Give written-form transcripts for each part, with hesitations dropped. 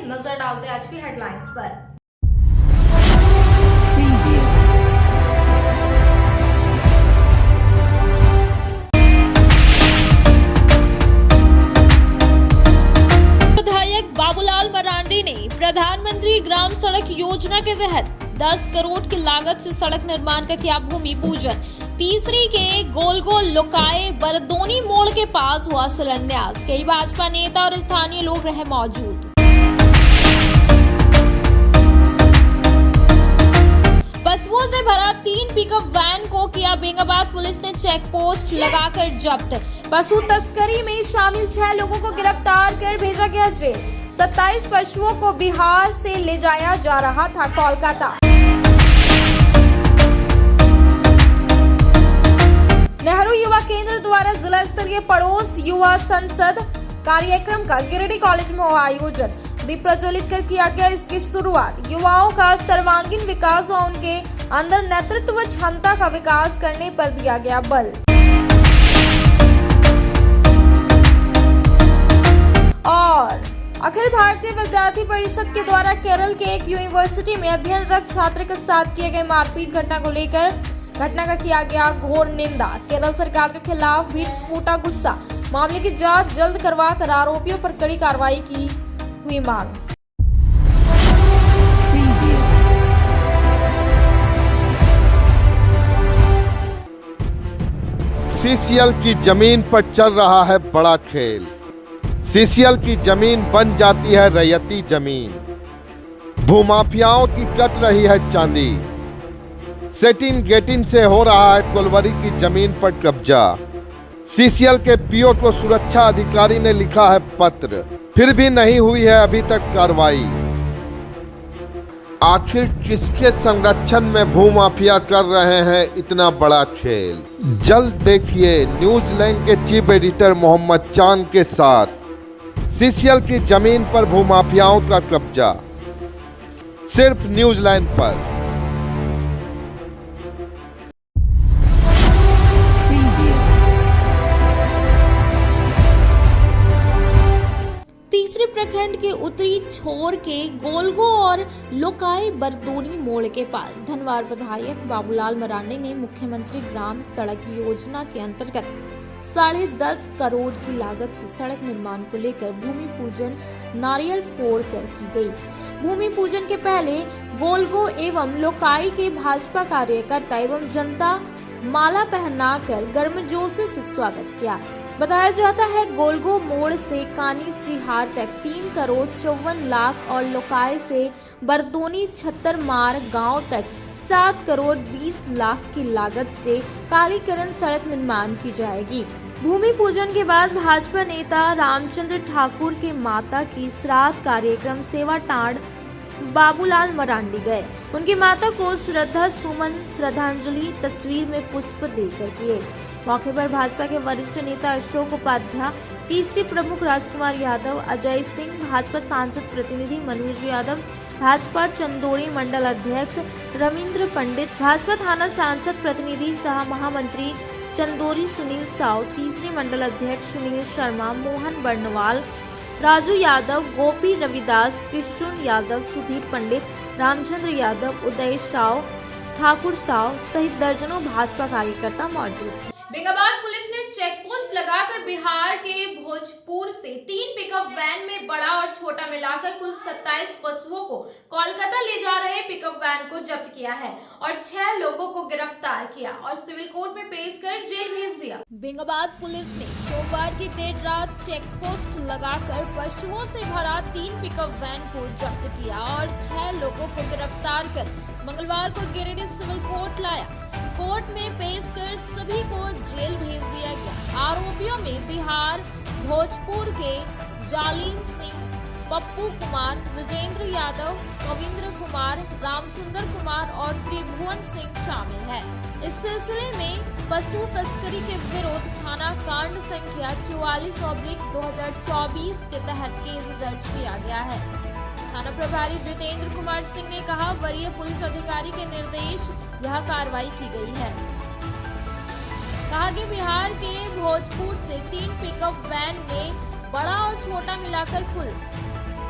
नजर डालते हैं आज की हेडलाइंस पर। विधायक बाबूलाल मरांडी ने प्रधानमंत्री ग्राम सड़क योजना के तहत 10 करोड़ की लागत से सड़क निर्माण का किया भूमि पूजन। तीसरी के गोल गोल लुकाए बरदोनी मोड़ के पास हुआ शिलान्यास। कई भाजपा नेता और स्थानीय लोग रहे मौजूद। पशुओं से भरा 3 पिकअप वैन को किया बेंगाबाद पुलिस ने चेक पोस्ट लगाकर जब्त। पशु तस्करी में शामिल 6 लोगों को गिरफ्तार कर भेजा गया जेल। 27 पशुओं को बिहार से ले जाया जा रहा था कोलकाता। नेहरू युवा केंद्र द्वारा जिला स्तरीय पड़ोस युवा संसद कार्यक्रम का गिरिडीह कॉलेज में हुआ आयोजन। दीप प्रज्वलित कर किया गया इसकी शुरुआत। युवाओं का सर्वांगीण विकास और उनके अंदर नेतृत्व क्षमता का विकास करने पर दिया गया बल। और अखिल भारतीय विद्यार्थी परिषद के द्वारा केरल के एक यूनिवर्सिटी में अध्ययनरत छात्र के साथ किए गए मारपीट घटना को लेकर घटना का किया गया घोर निंदा। केरल सरकार के खिलाफ भी फूटा गुस्सा। मामले की जांच जल्द करवा कर आरोपियों पर कड़ी कार्रवाई की हुई मांग। सीसीएल की जमीन पर चल रहा है बड़ा खेल। सीसीएल की जमीन बन जाती है रैयती जमीन। भूमाफियाओं की कट रही है चांदी। सेटिन गेटिन से हो रहा है कोलवरी की जमीन पर कब्जा। सीसीएल के पीओ को सुरक्षा अधिकारी ने लिखा है पत्र, फिर भी नहीं हुई है अभी तक कार्रवाई। आखिर किसके संरक्षण में भूमाफिया कर रहे हैं इतना बड़ा खेल? जल्द देखिए न्यूजीलैंड के चीफ एडिटर मोहम्मद चांद के साथ सीसीएल की जमीन पर भूमाफियाओं का कब्जा, सिर्फ न्यूजीलैंड पर। तीसरे प्रखंड के उत्तरी छोर के गोलगो और लोकाई बरदोनी मोड़ के पास धनवार विधायक बाबूलाल मरांडी ने मुख्यमंत्री ग्राम सड़क योजना के अंतर्गत 10.5 करोड़ की लागत से सड़क निर्माण को लेकर भूमि पूजन नारियल फोड़ कर की गई। भूमि पूजन के पहले गोलगो एवं लोकाई के भाजपा कार्यकर्ता एवं जनता माला पहनाकर गर्मजोशी से स्वागत किया। बताया जाता है गोलगो मोड़ से कानी चिहार तक 3 करोड़ 54 लाख और लोकाई से बरदोनी छत्तरमार गांव तक 7 करोड़ 20 लाख की लागत से कालीकरण सड़क निर्माण की जाएगी। भूमि पूजन के बाद भाजपा नेता रामचंद्र ठाकुर के माता की श्राद्ध कार्यक्रम सेवा टांड बाबूलाल मरांडी गए। उनकी माता को श्रद्धा सुमन श्रद्धांजलि तस्वीर में पुष्प देकर किए। मौके पर भाजपा के वरिष्ठ नेता अशोक उपाध्याय, तीसरी प्रमुख राजकुमार यादव, अजय सिंह, भाजपा सांसद प्रतिनिधि मनोज यादव, भाजपा चंदोड़ी मंडल अध्यक्ष रविंद्र पंडित, भाजपा थाना सांसद प्रतिनिधि सह महामंत्री चंदोरी सुनील साव, तीसरी मंडल अध्यक्ष सुनील शर्मा, मोहन बर्नवाल, राजू यादव, गोपी रविदास, किशुन यादव, सुधीर पंडित, रामचंद्र यादव, उदय साव, ठाकुर साव सहित दर्जनों भाजपा कार्यकर्ता मौजूद थे। बेंगाबाद पुलिस ने चेक पोस्ट लगाकर बिहार के भोजपुर से 3 पिकअप वैन में बड़ा और छोटा मिलाकर कुल 27 पशुओं को कोलकाता ले जा रहे पिकअप वैन को जब्त किया है और 6 लोगों को गिरफ्तार किया और सिविल कोर्ट में पेश कर जेल भेज दिया। बेंगाबाद पुलिस ने सोमवार की देर रात चेक पोस्ट लगाकर पशुओं से भरा 3 पिकअप वैन को जब्त किया और 6 लोगों को गिरफ्तार कर मंगलवार को गिरिडीह सिविल कोर्ट लाया। कोर्ट में पेश कर सभी को जेल भेज दिया गया। आरोपियों में बिहार भोजपुर के जालिम सिंह, पप्पू कुमार, विजेंद्र यादव, कविंद्र कुमार, रामसुंदर कुमार और त्रिभुवन सिंह शामिल है। इस सिलसिले में पशु तस्करी के विरुद्ध थाना कांड संख्या 44/2024 के तहत केस दर्ज किया गया है। थाना प्रभारी जितेंद्र कुमार सिंह ने कहा, वरीय पुलिस अधिकारी के निर्देश यह कार्रवाई की गई है। कहा कि बिहार के भोजपुर से 3 पिकअप वैन में बड़ा और छोटा मिलाकर कुल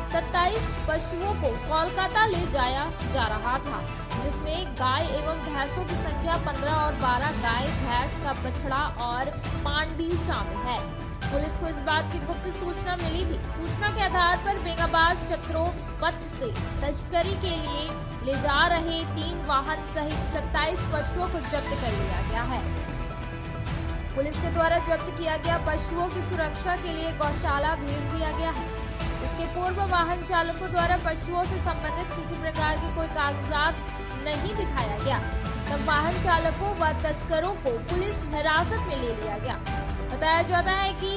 27 पशुओं को कोलकाता ले जाया जा रहा था, जिसमें गाय एवं भैंसों की संख्या 15 और 12 गाय, भैंस का बछड़ा और पांडी शामिल है। पुलिस को इस बात की गुप्त सूचना मिली थी। सूचना के आधार पर बेंगाबाद चत्रो पथ से तस्करी के लिए ले जा रहे 3 वाहन सहित 27 पशुओं को जब्त कर लिया गया है। पुलिस के द्वारा जब्त किया गया पशुओं की सुरक्षा के लिए गौशाला भेज दिया गया है। इसके पूर्व वाहन चालकों द्वारा पशुओं से संबंधित किसी प्रकार के कोई कागजात नहीं दिखाया गया, तब वाहन चालकों व तस्करों को पुलिस हिरासत में ले लिया गया। बताया जाता है कि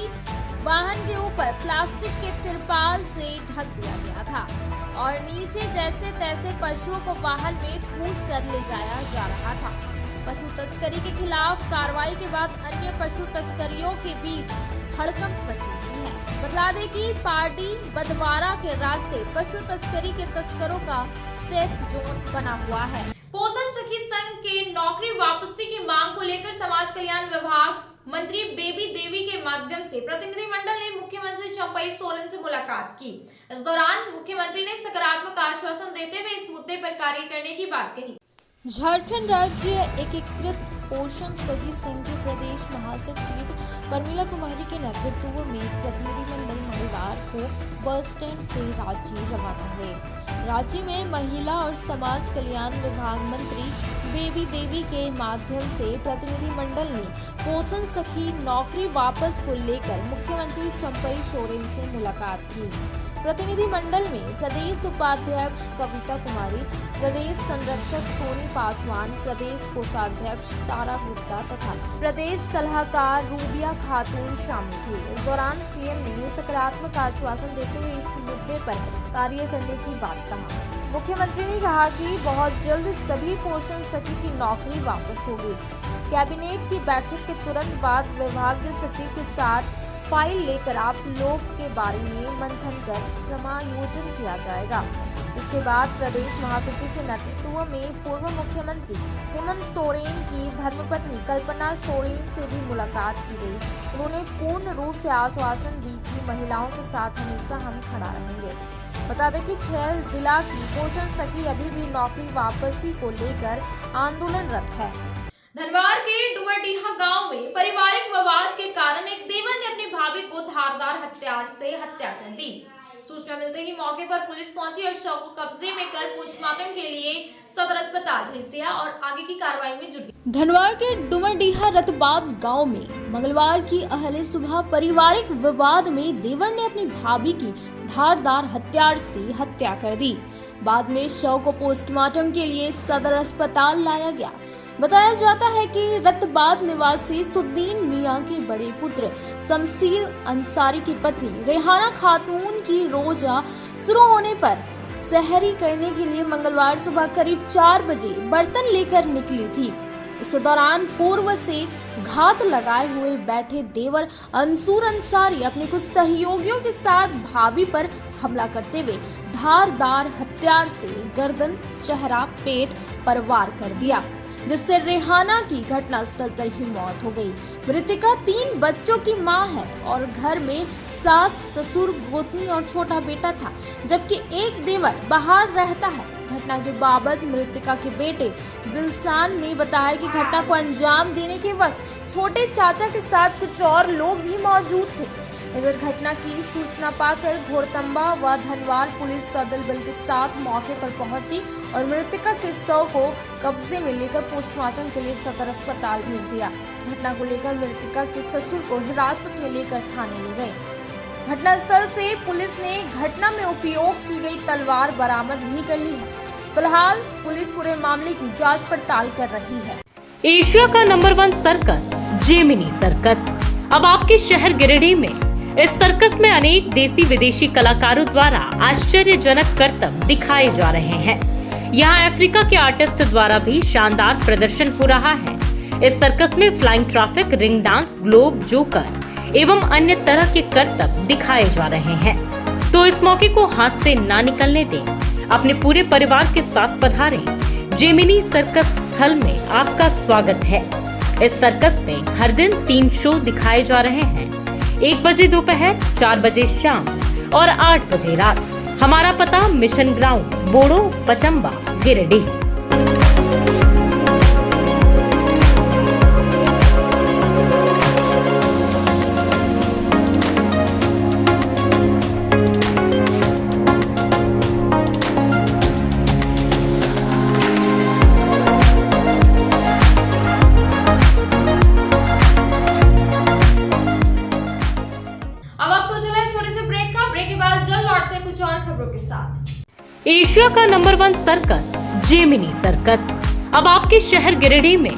वाहन के ऊपर प्लास्टिक के तिरपाल से ढक दिया गया था और नीचे जैसे तैसे पशुओं को वाहन में ठूस कर ले जाया जा रहा था। पशु तस्करी के खिलाफ कार्रवाई के बाद अन्य पशु तस्करियों के बीच हड़कंप मची हुई है। बता दें कि पार्टी बदवारा के रास्ते पशु तस्करी के तस्करों का सेफ जोन बना हुआ है। पोषण सखी संघ के नौकरी वापसी की मांग को लेकर समाज कल्याण विभाग मंत्री बेबी देवी के माध्यम से प्रतिनिधिमंडल ने मुख्यमंत्री चंपई सोरेन से मुलाकात की। इस दौरान मुख्यमंत्री ने सकारात्मक आश्वासन देते हुए इस मुद्दे पर कार्य करने की बात कही। झारखंड राज्य एकीकृत पोषण सखी संघ के प्रदेश महासचिव परमिला कुमारी के नेतृत्व में प्रतिनिधिमंडल मंगलवार को बस स्टैंड से रांची रवाना हुए। रांची में महिला और समाज कल्याण विभाग मंत्री बेबी देवी के माध्यम से प्रतिनिधिमंडल ने पोषण सखी नौकरी वापस को लेकर मुख्यमंत्री चंपई सोरेन से मुलाकात की। प्रतिनिधिमंडल में प्रदेश उपाध्यक्ष कविता कुमारी, प्रदेश संरक्षक सोनी पासवान, प्रदेश कोषाध्यक्ष तारा गुप्ता तथा प्रदेश सलाहकार रूबिया खातून शामिल थे। इस दौरान सीएम ने सकारात्मक आश्वासन देते हुए इस मुद्दे पर कार्य करने की बात कहा। मुख्यमंत्री ने कहा कि बहुत जल्द सभी पोषण सखी की नौकरी वापस होगी। कैबिनेट की बैठक के तुरंत बाद विभाग सचिव के साथ फाइल लेकर आप लोग के बारे में मंथन कर समायोजन किया जाएगा। इसके बाद प्रदेश महासचिव के नेतृत्व में पूर्व मुख्यमंत्री हेमंत सोरेन की धर्मपत्नी कल्पना सोरेन से भी मुलाकात की गई। उन्होंने पूर्ण रूप से आश्वासन दी कि महिलाओं के साथ हमेशा हम खड़ा रहेंगे। बता दें कि 6 जिला की पोषण सखी अभी भी नौकरी वापसी को लेकर आंदोलनरत है। धनवार के डुमरडीहा गांव में पारिवारिक विवाद के कारण एक देवर ने अपनी भाभी को धारदार हथियार से हत्या कर दी। सूचना मिलते ही मौके पर पुलिस पहुंची और शव को कब्जे में कर पोस्टमार्टम के लिए सदर अस्पताल भेज दिया और आगे की कार्रवाई में जुटी। धनवार के डुमरडीहा रतबाद गांव में मंगलवार की अहले सुबह पारिवारिक विवाद में देवर ने अपनी भाभी की धारदार हथियार से हत्या कर दी। बाद में शव को पोस्टमार्टम के लिए सदर अस्पताल लाया गया। बताया जाता है कि रतबाद निवासी सुद्दीन मियां के बड़े पुत्र शमशीर अंसारी की पत्नी रेहाना खातून की रोजा शुरू होने पर सहरी करने के लिए मंगलवार सुबह करीब 4 बजे बर्तन लेकर निकली थी। इस दौरान पूर्व से घात लगाए हुए बैठे देवर अंसूर अंसारी अपने कुछ सहयोगियों के साथ भाभी पर हमला करते हुए धारदार हथियार से गर्दन, चेहरा, पेट पर वार कर दिया, जिससे रेहाना की घटनास्थल पर ही मौत हो गई। मृतका 3 बच्चों की मां है और घर में सास, ससुर, गोतनी और छोटा बेटा था, जबकि एक देवर बाहर रहता है। घटना के बाबत मृतका के बेटे दिलसान ने बताया कि घटना को अंजाम देने के वक्त छोटे चाचा के साथ कुछ और लोग भी मौजूद थे। इधर घटना की सूचना पाकर घोड़तंबा व धनवार पुलिस सदल बल के साथ मौके पर पहुंची और मृतका के शव को कब्जे में लेकर पोस्टमार्टम के लिए सदर अस्पताल भेज दिया। घटना को लेकर मृतका के ससुर को हिरासत में लेकर थाने ले गए। घटनास्थल से पुलिस ने घटना में उपयोग की गई तलवार बरामद भी कर ली है। फिलहाल पुलिस पूरे मामले की जांच पड़ताल कर रही है। एशिया का नंबर 1 सर्कस जेमिनी सर्कस अब आपके शहर गिरिडीह में। इस सर्कस में अनेक देसी विदेशी कलाकारों द्वारा आश्चर्यजनक करतब दिखाए जा रहे हैं। यहाँ अफ्रीका के आर्टिस्ट द्वारा भी शानदार प्रदर्शन हो रहा है। इस सर्कस में flying traffic, ring dance, globe, joker एवं अन्य तरह के करतब दिखाए जा रहे हैं। तो इस मौके को हाथ से ना निकलने दें। अपने पूरे परिवार के साथ पधारें। जेमिनी सर्कस स्थल में आपका स्वागत है। इस सर्कस में हर दिन 3 शो दिखाए जा रहे हैं। 1 बजे दोपहर, 4 बजे शाम और 8 बजे रात। हमारा पता मिशन ग्राउंड बोड़ो पचम्बा गिरिडीह। एशिया का नंबर 1 सर्कस जेमिनी सर्कस अब आपके शहर गिरिडीह में।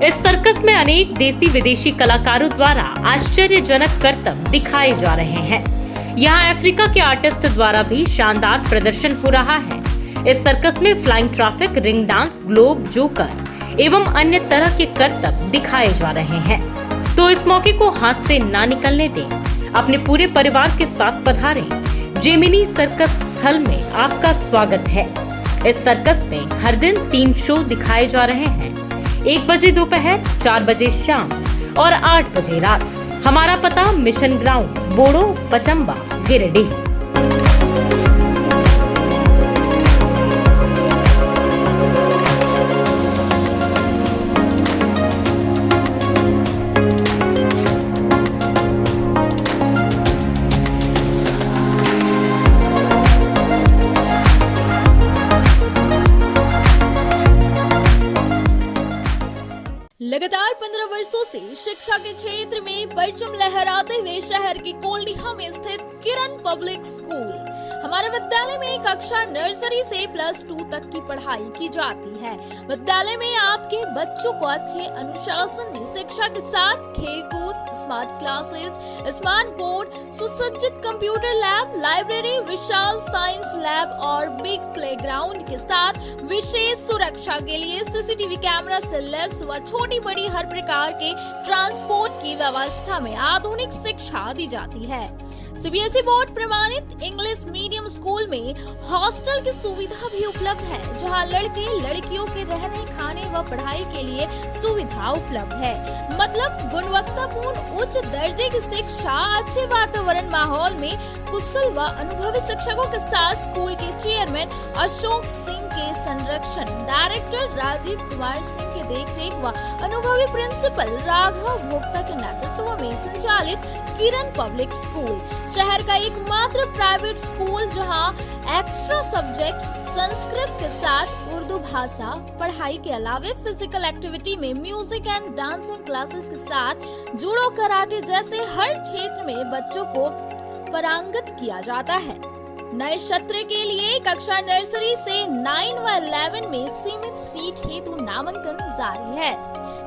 इस सर्कस में अनेक देसी विदेशी कलाकारों द्वारा आश्चर्यजनक करतब दिखाए जा रहे हैं। यहाँ अफ्रीका के आर्टिस्ट द्वारा भी शानदार प्रदर्शन हो रहा है। इस सर्कस में flying traffic, ring dance, globe, joker एवं अन्य तरह के करतब दिखाए जा रहे हैं। तो इस मौके को हाथ से ना निकलने दें, अपने पूरे परिवार के साथ पधारें। जेमिनी सर्कस स्थल में आपका स्वागत है। इस सर्कस में हर दिन 3 शो दिखाए जा रहे हैं, 1 बजे दोपहर, 4 बजे शाम और 8 बजे रात। हमारा पता मिशन ग्राउंड बोड़ो पचम्बा गिरिडीह। लगातार 15 वर्षों से शिक्षा के क्षेत्र में परचम लहराते हुए शहर के कोल्डिहा में स्थित किरण पब्लिक स्कूल। हमारे विद्यालय में कक्षा नर्सरी से +2 तक की पढ़ाई की जाती है। विद्यालय में आपके बच्चों को अच्छे अनुशासन में शिक्षा के साथ खेलकूद, स्मार्ट क्लासेस, स्मार्ट बोर्ड, सुसज्जित कंप्यूटर लैब, लाइब्रेरी, विशाल साइंस लैब और बिग प्लेग्राउंड के साथ विशेष सुरक्षा के लिए सीसीटीवी कैमरा से लैस व छोटी बड़ी हर प्रकार के ट्रांसपोर्ट की व्यवस्था में आधुनिक शिक्षा दी जाती है। सीबीएसई बोर्ड प्रमाणित इंग्लिश मीडियम स्कूल में हॉस्टल की सुविधा भी उपलब्ध है, जहां लड़के लड़कियों के रहने, खाने व पढ़ाई के लिए सुविधा उपलब्ध है। मतलब गुणवत्तापूर्ण उच्च दर्जे की शिक्षा, अच्छे वातावरण माहौल में कुशल व अनुभवी शिक्षकों के साथ स्कूल के चेयरमैन अशोक सिंह के संरक्षण, डायरेक्टर राजीव कुमार सिंह के देखरेख व अनुभवी प्रिंसिपल राघव भोक्ता के नेतृत्व में संचालित किरण पब्लिक स्कूल शहर का एकमात्र प्राइवेट स्कूल, जहां एक्स्ट्रा सब्जेक्ट संस्कृत के साथ उर्दू भाषा पढ़ाई के अलावे फिजिकल एक्टिविटी में म्यूजिक एंड डांसिंग क्लासेस के साथ जूडो, कराटे जैसे हर क्षेत्र में बच्चों को पारंगत किया जाता है। नए सत्र के लिए कक्षा नर्सरी से 9 व 11 में सीमित सीट हेतु नामांकन जारी है।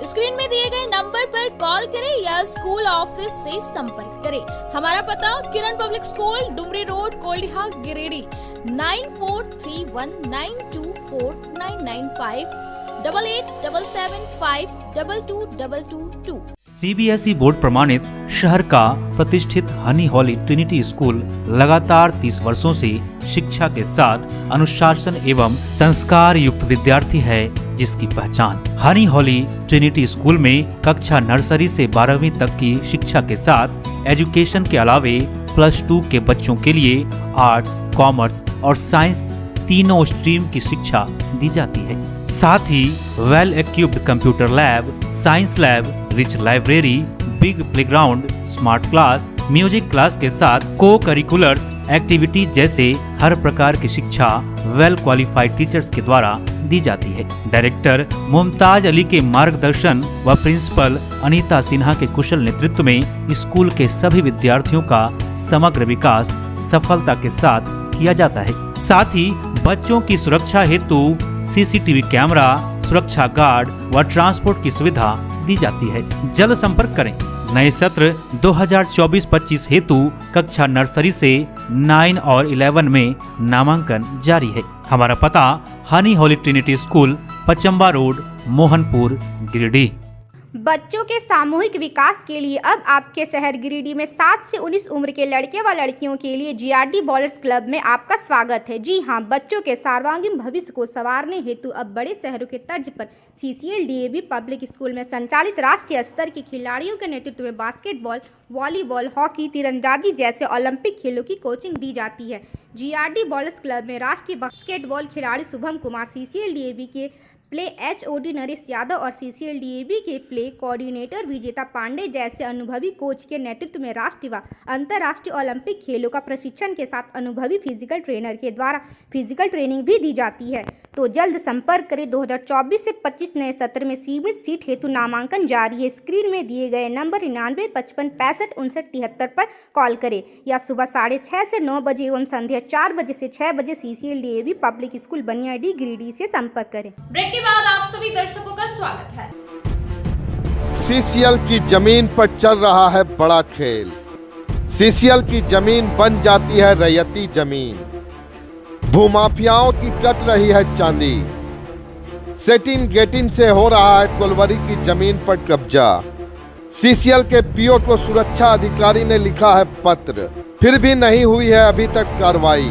स्क्रीन में दिए गए नंबर पर कॉल करें या स्कूल ऑफिस से संपर्क करें। हमारा पता Kiran public school, Dumri road, Koldiha, Giridih. 9431924995 8877522222। CBSE board प्रमाणित शहर का प्रतिष्ठित हनी हॉली ट्रिनिटी स्कूल लगातार 30 वर्षों से शिक्षा के साथ अनुशासन एवं संस्कार युक्त विद्यार्थी है, जिसकी पहचान हनी हॉली ट्रिनिटी स्कूल में कक्षा नर्सरी से 12वीं तक की शिक्षा के साथ एजुकेशन के अलावे +2 के बच्चों के लिए आर्ट्स, कॉमर्स और साइंस तीनों स्ट्रीम की शिक्षा दी जाती है। साथ ही well equipped computer lab, science lab, rich library, big playground, smart class, music class के साथ को करिकुलर्स एक्टिविटी जैसे हर प्रकार की शिक्षा वेल क्वालिफाइड टीचर्स के द्वारा दी जाती है। डायरेक्टर मुमताज अली के मार्गदर्शन व प्रिंसिपल अनीता सिन्हा के कुशल नेतृत्व में स्कूल के सभी विद्यार्थियों का समग्र विकास सफलता के साथ किया जाता है। साथ ही बच्चों की सुरक्षा हेतु सीसीटीवी कैमरा, सुरक्षा गार्ड व ट्रांसपोर्ट की सुविधा दी जाती है। जल्द संपर्क करें। नए सत्र 2024-25 हेतु कक्षा नर्सरी से 9 और 11 में नामांकन जारी है। हमारा पता honey holy trinity school, Pachamba road, Mohanpur, Giridih. बच्चों के सामूहिक विकास के लिए अब आपके शहर गिरिडीह में 7 से 19 उम्र के लड़के व लड़कियों के लिए जीआरडी बॉलर्स क्लब में आपका स्वागत है। जी हां, बच्चों के सर्वांगीण भविष्य को संवारने हेतु अब बड़े शहरों के तर्ज पर सीसीएल डीएवी पब्लिक स्कूल में संचालित राष्ट्रीय स्तर के खिलाड़ियों के नेतृत्व में बास्केटबॉल, वॉलीबॉल, हॉकी, तीरंदाजी जैसे ओलंपिक खेलों की कोचिंग दी जाती है। जीआरडी बॉलर्स क्लब में राष्ट्रीय बास्केटबॉल खिलाड़ी शुभम कुमार, सीसीएल डीएवी के प्ले एचओडी नरेश यादव और सीसीएल डीएवी के प्ले कोऑर्डिनेटर विजेता पांडे जैसे अनुभवी कोच के नेतृत्व में राष्ट्रीय व अंतर्राष्ट्रीय ओलंपिक खेलों का प्रशिक्षण के साथ अनुभवी फिजिकल ट्रेनर के द्वारा फिजिकल ट्रेनिंग भी दी जाती है। तो जल्द संपर्क करें। 2024 से 25 नए सत्र में सीमित सीट हेतु नामांकन जारी है। स्क्रीन में दिए गए नंबर 99 55 65 59 73 पर कॉल करें या सुबह 6:30 से 9 बजे एवं संध्या 4 बजे से 6 बजे CCL DAV public school Baniyadih Giridih से संपर्क करें। ब्रेक के बाद आप सभी दर्शकों का स्वागत है। सीसीएल की जमीन पर चल रहा है बड़ा खेल। सीसीएल की जमीन बन जाती है रैयती जमीन। भूमाफियाओं की कट रही है चांदी। सेटिंग गेटिंग से हो रहा है कोलवरी की जमीन पर कब्जा। सीसीएल के पीओ को सुरक्षा अधिकारी ने लिखा है पत्र, फिर भी नहीं हुई है अभी तक कार्रवाई।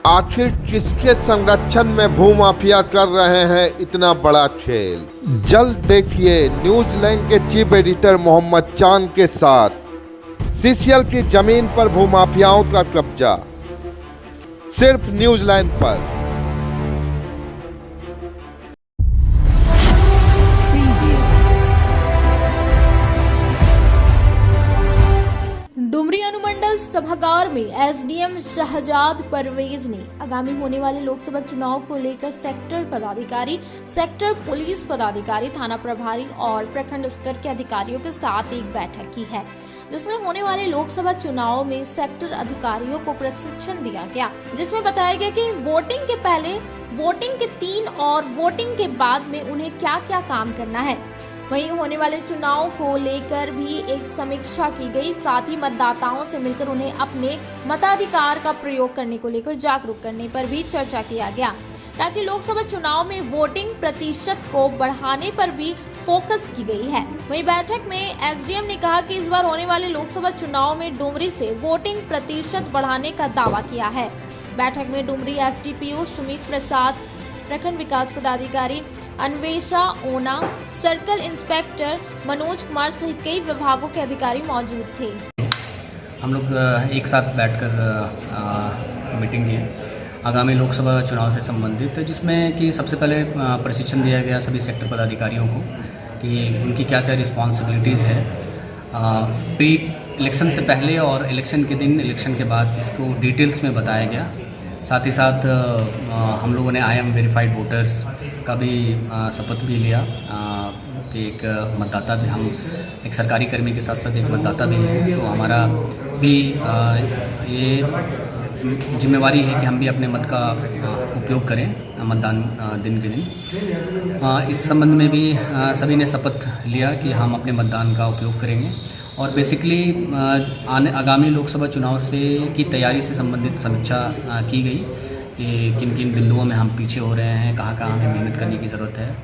आखिर किसके संरक्षण में भूमाफिया कर रहे हैं इतना बड़ा खेल? जल्द देखिए न्यूजीलैंड के चीफ एडिटर मोहम्मद चांद के साथ सीसीएल की जमीन पर भूमाफियाओं का कब्जा, सिर्फ न्यूजीलैंड पर। डुमरी अनुमंडल सभागार में एसडीएम शहजाद परवेज ने आगामी होने वाले लोकसभा चुनाव को लेकर सेक्टर पदाधिकारी, सेक्टर पुलिस पदाधिकारी, थाना प्रभारी और प्रखंड स्तर के अधिकारियों के साथ एक बैठक की है, जिसमें होने वाले लोकसभा चुनाव में सेक्टर अधिकारियों को प्रशिक्षण दिया गया, जिसमें बताया गया कि वोटिंग के पहले, वोटिंग के 3 और वोटिंग के बाद में उन्हें क्या क्या काम करना है। वहीं होने वाले चुनाव को लेकर भी एक समीक्षा की गई। साथ ही मतदाताओं से मिलकर उन्हें अपने मताधिकार का प्रयोग करने को लेकर जागरूक करने पर भी चर्चा किया गया, ताकि लोकसभा चुनाव में वोटिंग प्रतिशत को बढ़ाने पर भी फोकस की गई है। वहीं बैठक में एसडीएम ने कहा कि इस बार होने वाले लोकसभा चुनाव में डुमरी से वोटिंग प्रतिशत बढ़ाने का दावा किया है। बैठक में डुमरी एसडीपीओ सुमित प्रसाद, प्रखंड विकास पदाधिकारी अन्वेषा ओना, सर्कल इंस्पेक्टर मनोज कुमार सहित कई विभागों के अधिकारी मौजूद थे। हम लोग एक साथ बैठकर मीटिंग की आगामी लोकसभा चुनाव से संबंधित, जिसमें कि सबसे पहले प्रशिक्षण दिया गया सभी सेक्टर पदाधिकारियों को कि उनकी क्या क्या रिस्पॉन्सिबिलिटीज़ है प्री इलेक्शन से पहले और इलेक्शन के दिन, इलेक्शन के बाद इसको डिटेल्स में बताया गया। साथ ही साथ हम लोगों ने IAM वेरीफाइड वोटर्स का भी शपथ भी लिया कि एक मतदाता भी, हम एक सरकारी कर्मी के साथ साथ एक मतदाता भी हैं, तो हमारा भी ये जिम्मेवारी है कि हम भी अपने मत का उपयोग करें मतदान दिन के दिन। इस संबंध में भी सभी ने शपथ लिया कि हम अपने मतदान का उपयोग करेंगे। और बेसिकली आगामी लोकसभा चुनाव से की तैयारी से संबंधित समीक्षा की गई कि किन किन बिंदुओं में हम पीछे हो रहे हैं, कहाँ कहाँ हमें मेहनत करने की ज़रूरत है,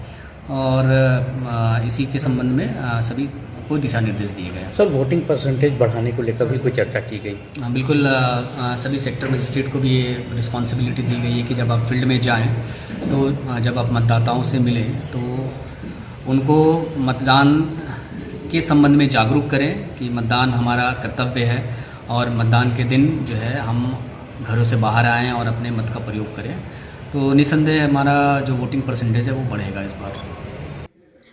और इसी के संबंध में सभी को दिशा निर्देश दिए गए। सर, वोटिंग परसेंटेज बढ़ाने को लेकर भी कोई चर्चा की गई? बिल्कुल, सभी सेक्टर मजिस्ट्रेट को भी ये रिस्पॉन्सिबिलिटी दी गई है कि जब आप फील्ड में जाएँ तो जब आप मतदाताओं से मिलें तो उनको मतदान के संबंध में जागरूक करें कि मतदान हमारा कर्तव्य है और मतदान के दिन जो है हम घरों से बाहर आएँ और अपने मत का प्रयोग करें। तो निसंदेह हमारा जो वोटिंग परसेंटेज है वो बढ़ेगा इस बार।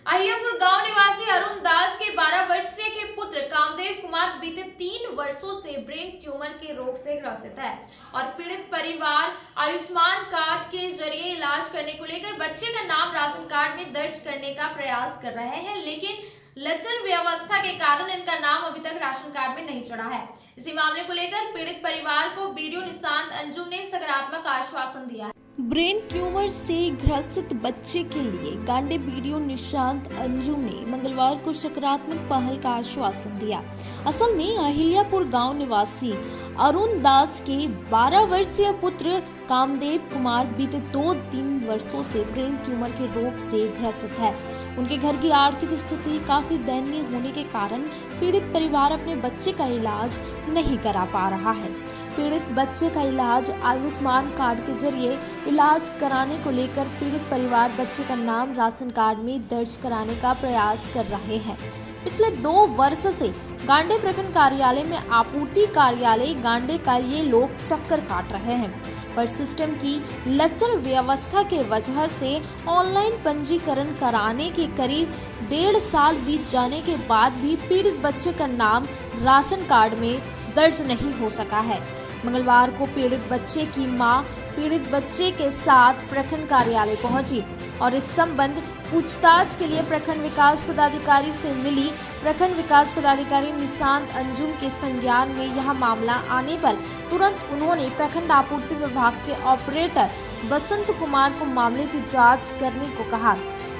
अहियापुर गांव निवासी अरुण दास के 12 वर्षीय के पुत्र कामदेव कुमार बीते 3 वर्षों से ब्रेन ट्यूमर के रोग से ग्रसित है और पीड़ित परिवार आयुष्मान कार्ड के जरिए इलाज करने को लेकर बच्चे का नाम राशन कार्ड में दर्ज करने का प्रयास कर रहे हैं, लेकिन लचर व्यवस्था के कारण इनका नाम अभी तक राशन कार्ड में नहीं चढ़ा है। इसी मामले को लेकर पीड़ित परिवार को बीडीओ निशांत अंजुम ने सकारात्मक आश्वासन दिया है। ब्रेन ट्यूमर से ग्रसित बच्चे के लिए गांडे बीडीओ निशांत अंजुम ने मंगलवार को सकारात्मक पहल का आश्वासन दिया। असल में अहिल्यापुर गांव निवासी अरुण दास के 12 वर्षीय पुत्र कामदेव कुमार बीते 2-3 वर्षों से ब्रेन ट्यूमर के रोग से ग्रसित है। उनके घर की आर्थिक स्थिति काफी दयनीय होने के कारण पीड़ित परिवार अपने बच्चे का इलाज नहीं करा पा रहा है। पीड़ित बच्चे का इलाज आयुष्मान कार्ड के जरिए इलाज कराने को लेकर पीड़ित परिवार बच्चे का नाम राशन कार्ड में दर्ज कराने का प्रयास कर रहे हैं। पिछले 2 वर्ष से गांडे प्रखंड कार्यालय में आपूर्ति कार्यालय गांडे का ये लोग चक्कर काट रहे हैं, पर सिस्टम की लचर व्यवस्था के वजह से ऑनलाइन पंजीकरण कराने के करीब 1.5 साल बीत जाने के बाद भी पीड़ित बच्चे का नाम राशन कार्ड में दर्ज नहीं हो सका है। मंगलवार को पीड़ित बच्चे की मां पीड़ित बच्चे के साथ प्रखंड कार्यालय पहुंची और इस संबंध पूछताछ के लिए प्रखंड विकास पदाधिकारी से मिली। प्रखंड विकास पदाधिकारी निशांत अंजुम के संज्ञान में यह मामला आने पर तुरंत उन्होंने प्रखंड आपूर्ति विभाग के ऑपरेटर बसंत कुमार को मामले की जांच करने को कहा।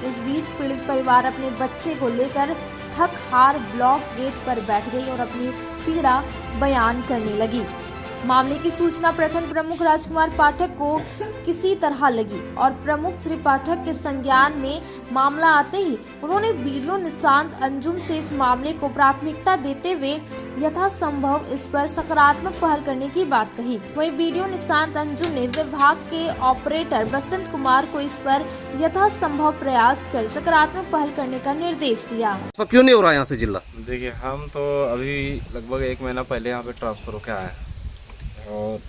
इस बीच पीड़ित परिवार अपने बच्चे को लेकर थक हार ब्लॉक गेट पर बैठ गई और अपनी पीड़ा बयान करने लगी। मामले की सूचना प्रखंड प्रमुख राजकुमार पाठक को किसी तरह लगी और प्रमुख श्री पाठक के संज्ञान में मामला आते ही उन्होंने बीडीओ निशांत अंजुम से इस मामले को प्राथमिकता देते हुए यथासंभव इस पर सकारात्मक पहल करने की बात कही। वहीं बीडीओ निशांत अंजुम ने विभाग के ऑपरेटर बसंत कुमार को इस पर यथासंभव प्रयास कर सकारात्मक पहल करने का निर्देश दिया। तो क्यों नहीं हो रहा यहाँ से जिला? देखिए, हम तो अभी लगभग 1 महीना पहले यहाँ पे ट्रांसफ़र होकर आए और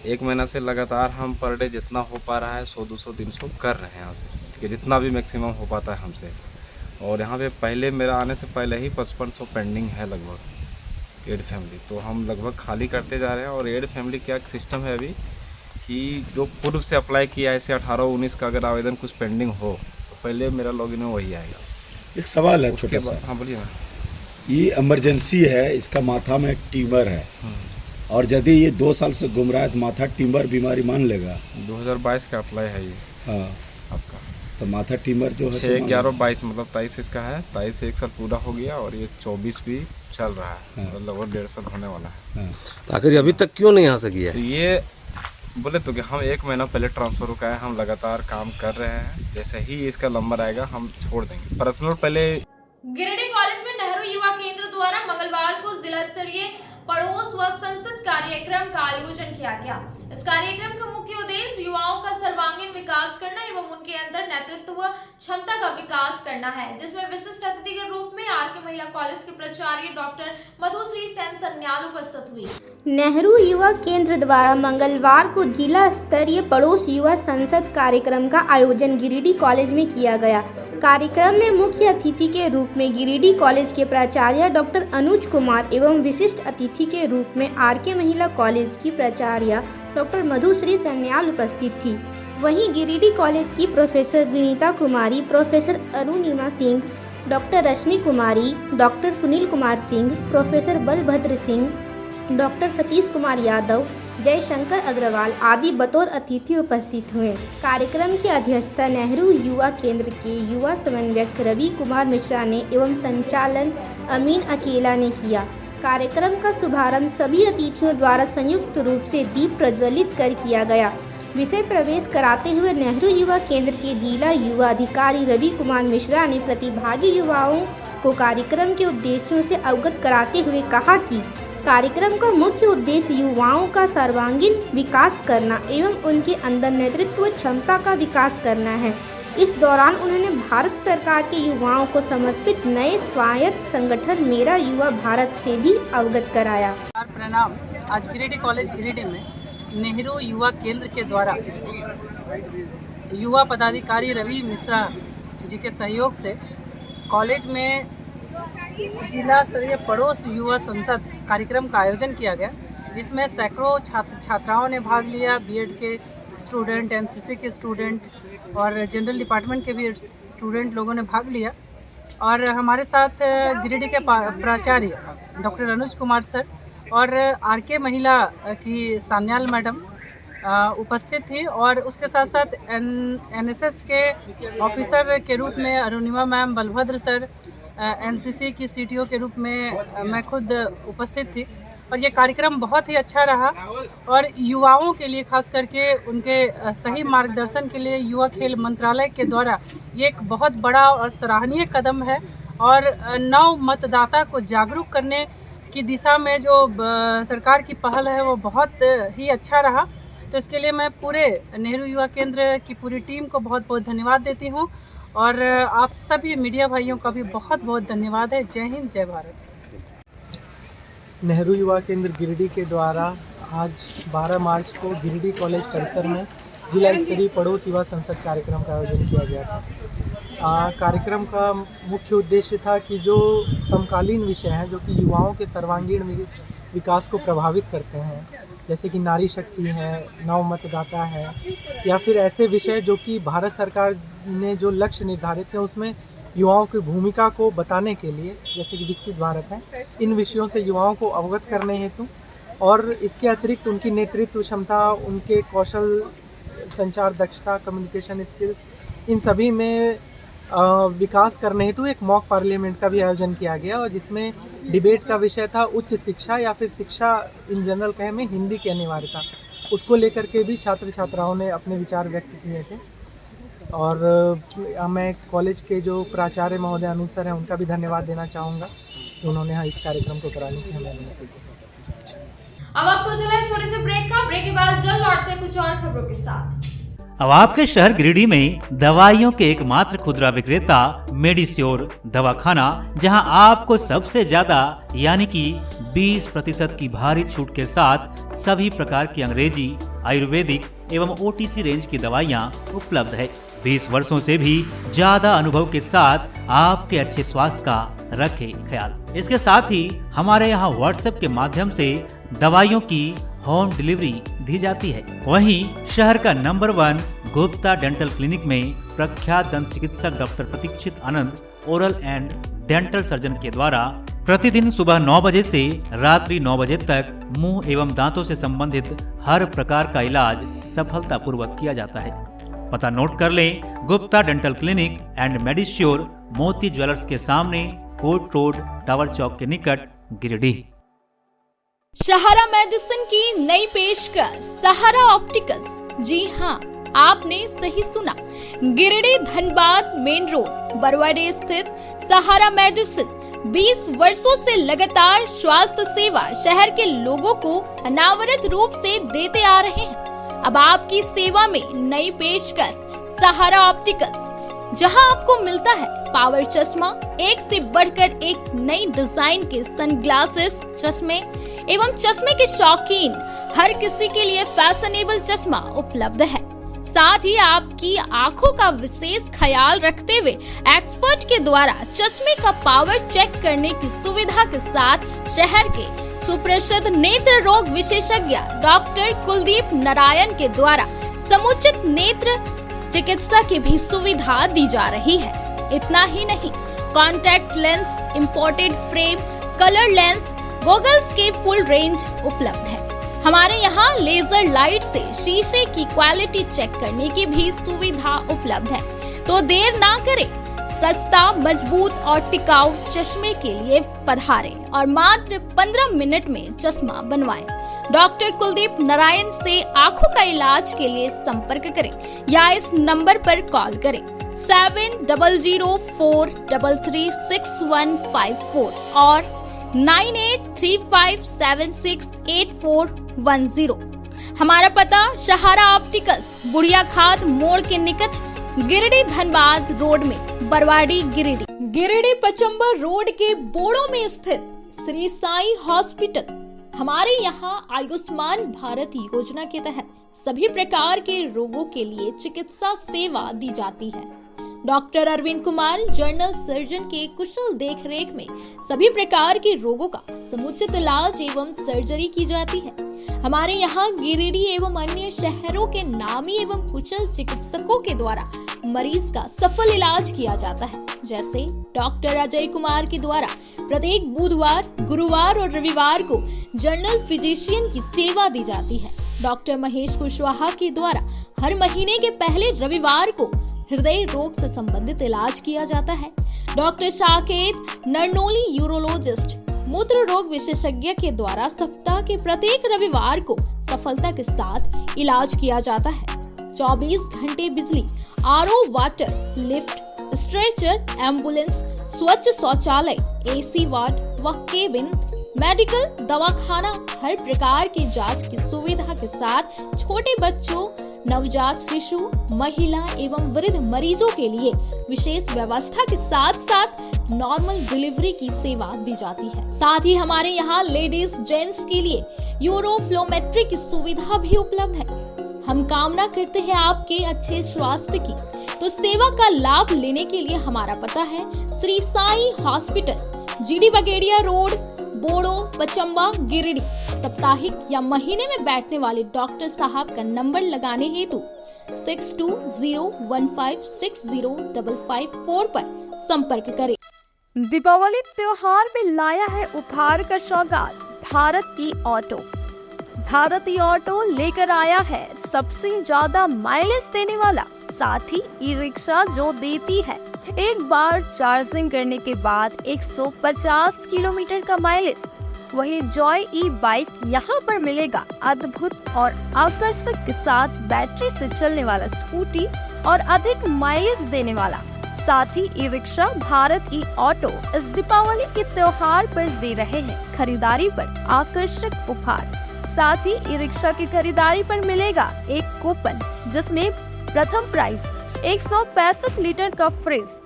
1 महीना से लगातार हम पर डे जितना हो पा रहा है 100-200-300 कर रहे हैं यहाँ से, ठीक है, जितना भी मैक्सिमम हो पाता है हमसे। और यहाँ पे पहले मेरा आने से पहले ही 5500 पेंडिंग है लगभग एड फैमिली, तो हम लगभग खाली करते जा रहे हैं। और एड फैमिली क्या सिस्टम है अभी कि जो पूर्व से अप्लाई किया है, ऐसे 18-19 का अगर आवेदन कुछ पेंडिंग हो तो पहले मेरा लॉगिन में वही आएगा। एक सवाल है छोटा सा। हाँ बोलिए ना। ये इमरजेंसी है, इसका माथा में ट्यूमर है और यदि ये 2 साल से घूम रहा है तो माथा ट्यूमर बीमारी मान लेगा। 2022 का अप्लाई है ये। हाँ आपका तो माथा ट्यूमर जो है 6/11/22 मतलब 23 इसका है। 23 से 1 साल पूरा हो गया और ये 24 भी चल रहा है, मतलब लगभग 1.5 साल होने वाला है। तो आखिर अभी तक क्यों नहीं यहाँ से किया? तो ये बोले तो कि हम 1 महीना पहले ट्रांसफ़र होकर आए, हम लगातार काम कर रहे हैं। जैसे ही इसका नंबर आएगा हम छोड़ देंगे। पर्सनल पहले गिरिडीह कॉलेज में नेहरू युवा केंद्र द्वारा मंगलवार को जिला स्तरीय पड़ोस व संसद कार्यक्रम का आयोजन किया गया। इस कार्यक्रम का मुख्य उद्देश्य युवाओं का सर्वांगीण विकास करना एवं उनके अंदर नेतृत्व व क्षमता का विकास करना है, जिसमें विशिष्ट अतिथि के रूप में आरके महिला कॉलेज के प्राचार्य डॉक्टर मधुश्री सेन सन्याल उपस्थित हुई। नेहरू युवा केंद्र द्वारा मंगलवार को जिला स्तरीय पड़ोस युवा संसद कार्यक्रम का आयोजन गिरिडीह कॉलेज में किया गया। कार्यक्रम में मुख्य अतिथि के रूप में गिरिडीह कॉलेज के प्राचार्य डॉक्टर अनुज कुमार एवं विशिष्ट अतिथि के रूप में आरके महिला कॉलेज की प्राचार्य डॉक्टर मधुश्री सन्याल उपस्थित थी। वहीं गिरिडीह कॉलेज की professor Vinita Kumari, professor Arunima Singh, doctor Rashmi Kumari, doctor Sunil Kumar Singh, professor Balbhadra Singh, doctor Satish Kumar Yadav, Jaishankar Agrawal आदि बतौर अतिथि उपस्थित हुए। कार्यक्रम की अध्यक्षता नेहरू युवा केंद्र के युवा समन्वयक रवि कुमार मिश्रा ने एवं संचालन अमीन अकेला ने किया। कार्यक्रम का शुभारंभ सभी अतिथियों द्वारा संयुक्त रूप से दीप प्रज्वलित कर किया गया। विषय प्रवेश कराते हुए नेहरू युवा केंद्र के जिला युवा अधिकारी रवि कुमार मिश्रा ने प्रतिभागी युवाओं को कार्यक्रम के उद्देश्यों से अवगत कराते हुए कहा कि कार्यक्रम का मुख्य उद्देश्य युवाओं का सर्वांगीण विकास करना एवं उनके अंदर नेतृत्व क्षमता का विकास करना है। इस दौरान उन्होंने भारत सरकार के युवाओं को समर्पित नए स्वायत्त संगठन मेरा युवा भारत से भी अवगत कराया। प्रणाम। आज गिरिडीह कॉलेज गिरिडीह में नेहरू युवा केंद्र के द्वारा युवा पदाधिकारी रवि मिश्रा जी के सहयोग से कॉलेज में जिला स्तरीय पड़ोस युवा संसद कार्यक्रम का आयोजन किया गया, जिसमें सैकड़ों छात्राओं ने भाग लिया। बीएड के स्टूडेंट, एनसीसी के स्टूडेंट और जनरल डिपार्टमेंट के भी स्टूडेंट लोगों ने भाग लिया। और हमारे साथ गिरिडीह के प्राचार्य डॉक्टर अनुज कुमार सर और आरके महिला की सान्याल मैडम, उपस्थित थी और उसके साथ साथ एनएसएस के ऑफिसर के रूप में Arunima ma'am, Balbhadra sir, NCC की सीटीओ के रूप में मैं खुद उपस्थित थी और ये कार्यक्रम बहुत ही अच्छा रहा और युवाओं के लिए खास करके उनके सही मार्गदर्शन के लिए युवा खेल मंत्रालय के द्वारा ये एक बहुत बड़ा और सराहनीय कदम है और नव मतदाता को जागरूक करने की दिशा में जो सरकार की पहल है वो बहुत ही अच्छा रहा। तो इसके लिए मैं पूरे नेहरू युवा केंद्र की पूरी टीम को बहुत बहुत धन्यवाद देती हूँ और आप सभी मीडिया भाइयों का भी बहुत बहुत धन्यवाद है। जय हिंद, जय भारत। नेहरू युवा केंद्र गिरिडीह के द्वारा आज 12 मार्च को गिरिडीह कॉलेज परिसर में जिला स्तरीय पड़ोस युवा संसद कार्यक्रम का आयोजन किया गया था। कार्यक्रम का मुख्य उद्देश्य था कि जो समकालीन विषय हैं जो कि युवाओं के सर्वांगीण विकास को प्रभावित करते हैं, जैसे कि नारी शक्ति है, नव मतदाता है, या फिर ऐसे विषय जो कि भारत सरकार ने जो लक्ष्य निर्धारित है उसमें युवाओं की भूमिका को बताने के लिए, जैसे कि विकसित भारत है, इन विषयों से युवाओं को अवगत करने हेतु और इसके अतिरिक्त उनकी नेतृत्व क्षमता, उनके कौशल, संचार दक्षता, कम्युनिकेशन स्किल्स, इन सभी में विकास करने हेतु एक मॉक पार्लियामेंट का भी आयोजन किया गया और जिसमें डिबेट का विषय था उच्च शिक्षा या फिर शिक्षा इन जनरल कहे में हिंदी की अनिवार्यता। उसको लेकर के भी छात्र छात्राओं ने अपने विचार व्यक्त किए थे और मैं कॉलेज के जो प्राचार्य महोदय अनुसर हैं उनका भी धन्यवाद देना चाहूँगा कि उन्होंने इस कार्यक्रम को कराने की हमें अनुमति दी। अब वक्त हो चला है छोटे से ब्रेक का। ब्रेक के बाद जल्द लौटते हैं कुछ और खबरों के साथ। अब आपके शहर गिरिडीह में दवाइयों के एकमात्र खुदरा विक्रेता मेडिश्योर दवाखाना, जहां आपको सबसे ज्यादा यानी कि 20% की भारी छूट के साथ सभी प्रकार की अंग्रेजी, आयुर्वेदिक एवं ओटीसी रेंज की दवाइयां उपलब्ध है। 20 वर्षों से भी ज्यादा अनुभव के साथ आपके अच्छे स्वास्थ्य का रखे ख्याल। इसके साथ ही हमारे यहाँ व्हाट्सएप के माध्यम से दवाइयों की होम डिलीवरी दी जाती है। वहीं शहर का नंबर 1 गुप्ता डेंटल क्लिनिक में प्रख्यात दंत चिकित्सक doctor Pratikshit Anand oral and dental surgeon के द्वारा प्रतिदिन सुबह 9 बजे से रात्रि 9 बजे तक मुंह एवं दांतों से संबंधित हर प्रकार का इलाज सफलतापूर्वक किया जाता है। पता नोट कर लें, गुप्ता डेंटल क्लिनिक एंड मेडिश्योर, मोती ज्वेलर्स के सामने, कोर्ट रोड, टावर चौक के निकट, गिरिडीह। सहारा मेडिसिन की नई पेशकश सहारा ऑप्टिकल्स। जी हाँ, आपने सही सुना। गिरिडीह धनबाद मेन रोड बरवाडे स्थित सहारा मेडिसिन 20 वर्षों से लगातार स्वास्थ्य सेवा शहर के लोगों को अनावरत रूप से देते आ रहे हैं। अब आपकी सेवा में नई पेशकश सहारा ऑप्टिकल्स, जहां आपको मिलता है पावर चश्मा, एक से बढ़कर एक नई डिजाइन के सनग्लासेस, चश्मे एवं चश्मे के शौकीन हर किसी के लिए फैशनेबल चश्मा उपलब्ध है। साथ ही आपकी आंखों का विशेष ख्याल रखते हुए एक्सपर्ट के द्वारा चश्मे का पावर चेक करने की सुविधा के साथ शहर के सुप्रसिद्ध नेत्र रोग विशेषज्ञ डॉक्टर कुलदीप नारायण के द्वारा समुचित नेत्र चिकित्सा की भी सुविधा दी जा रही है। इतना ही नहीं, contact lens, imported frame, colour lens, goggles के फुल रेंज उपलब्ध है। हमारे यहाँ लेजर लाइट से शीशे की क्वालिटी चेक करने की भी सुविधा उपलब्ध है। तो देर ना करें, सस्ता, मजबूत और टिकाऊ चश्मे के लिए पधारें और मात्र 15 मिनट में चश्मा बनवाएं। डॉक्टर कुलदीप नारायण से आंखों का इलाज के लिए संपर्क करें या इस नंबर पर कॉल करें 7004336154 और 9835768410। हमारा पता सहारा ऑप्टिकल्स, बुढ़िया खाद मोड़ के निकट, गिरिडीह धनबाद रोड में, बरवाडी गिरिडीह। गिरिडीह पचंबर रोड के बोड़ो में स्थित श्री साई हॉस्पिटल। हमारे यहाँ आयुष्मान भारत योजना के तहत सभी प्रकार के रोगों के लिए चिकित्सा सेवा दी जाती है। Doctor Arvind Kumar general surgeon के कुशल देखरेख में सभी प्रकार के रोगों का समुचित इलाज एवं सर्जरी की जाती है। हमारे यहाँ गिरिडीह एवं अन्य शहरों के नामी एवं कुशल चिकित्सकों के द्वारा मरीज का सफल इलाज किया जाता है। जैसे डॉक्टर अजय कुमार के द्वारा प्रत्येक बुधवार, गुरुवार और रविवार को जनरल फिजिशियन की सेवा दी जाती है। डॉक्टर महेश कुशवाहा के द्वारा हर महीने के पहले रविवार को हृदय रोग से संबंधित इलाज किया जाता है। डॉक्टर साकेत नरनोली यूरोलॉजिस्ट मूत्र रोग विशेषज्ञ के द्वारा सप्ताह के प्रत्येक रविवार को सफलता के साथ इलाज किया जाता है। 24 घंटे बिजली, RO water, lift, stretcher, ambulance, स्वच्छ शौचालय, एसी वार्ड व केबिन, मेडिकल, दवाखाना, हर प्रकार की जांच की सुविधा के साथ छोटे बच्चों, नवजात शिशु, महिला एवं वृद्ध मरीजों के लिए विशेष व्यवस्था के साथ साथ नॉर्मल डिलीवरी की सेवा दी जाती है। साथ ही हमारे यहाँ लेडीज जेंट्स के लिए यूरोफ्लोमेट्री की सुविधा भी उपलब्ध है। हम कामना करते हैं आपके अच्छे स्वास्थ्य की, तो सेवा का लाभ लेने के लिए हमारा पता है श्री साई हॉस्पिटल, जीडी बगेड़िया रोड, बोड़ो, पचम्बा, गिरिडीह। साप्ताहिक या महीने में बैठने वाले डॉक्टर साहब का नंबर लगाने हेतु 6201560554 पर संपर्क करें। दीपावली त्योहार में लाया है उपहार का सौगात भारत की ऑटो। भारतीय ऑटो लेकर आया है सबसे ज्यादा माइलेज देने वाला, साथ ही ई रिक्शा जो देती है एक बार चार्जिंग करने के बाद 150 किलोमीटर का माइलेज। वही जॉय ई बाइक यहाँ पर मिलेगा अद्भुत और आकर्षक के साथ बैटरी से चलने वाला स्कूटी और अधिक माइलेज देने वाला। साथ ही ई रिक्शा भारत ई ऑटो इस दीपावली के त्योहार पर दे रहे हैं खरीदारी पर आकर्षक उपहार। साथ ही ई रिक्शा की खरीदारी पर मिलेगा एक कूपन, जिसमें प्रथम प्राइज 165 लीटर का फ्रिज,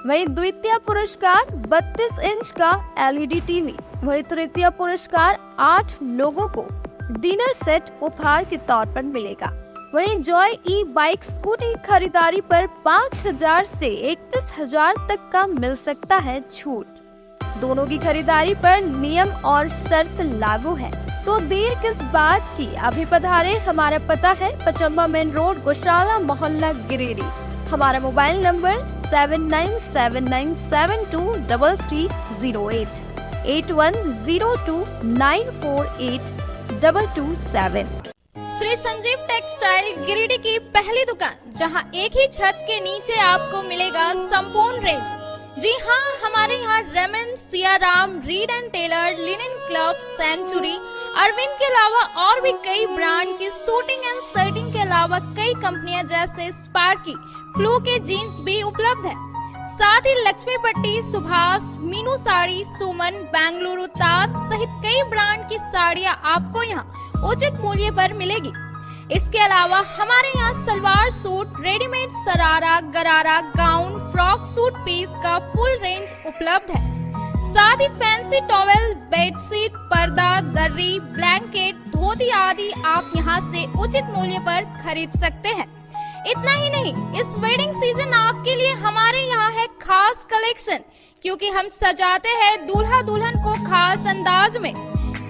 वही द्वितीय पुरस्कार 32 इंच का एलईडी टीवी, वही तृतीय पुरस्कार 8 लोगों को डिनर सेट उपहार के तौर पर मिलेगा। वहीं जॉय ई बाइक स्कूटी खरीदारी पर 5,000 से 31,000 तक का मिल सकता है छूट। दोनों की खरीदारी पर नियम और शर्त लागू है, तो देर किस बात की, अभी पधारे। हमारा पता है पचम्बा मेन रोड, गौशाला मोहल्ला, गिरिडीह। हमारा mobile number 7979723308 8102948227। Shri Sanjeev textile Giridih की पहली दुकान, जहां एक ही छत के नीचे आपको मिलेगा संपूर्ण रेंज। जी हाँ, हमारे यहाँ Raymond, Siyaram, Reid and Taylor, Linen Club, Century, Arvind के अलावा और भी कई ब्रांड की शूटिंग एंड शर्टिंग के अलावा कई कंपनियां जैसे स्पार्की, फ्लू के जीन्स भी उपलब्ध है। साथ ही लक्ष्मी पट्टी, सुभाष, मीनू साड़ी, सुमन, बेंगलुरु ताज सहित कई ब्रांड की साड़ियां आपको यहाँ उचित मूल्य पर मिलेगी। इसके अलावा हमारे यहाँ सलवार सूट, रेडीमेड सरारा, गरारा, गाउन, फ्रॉक सूट पीस का फुल रेंज उपलब्ध है। साथ ही फैंसी टॉवेल, बेडशीट, पर्दा, दर्री, ब्लैंकेट, धोती आदि आप यहाँ से उचित मूल्य पर खरीद सकते हैं। इतना ही नहीं, इस वेडिंग सीजन आपके लिए हमारे यहाँ है खास कलेक्शन, क्योंकि हम सजाते हैं दूल्हा दुल्हन को खास अंदाज में।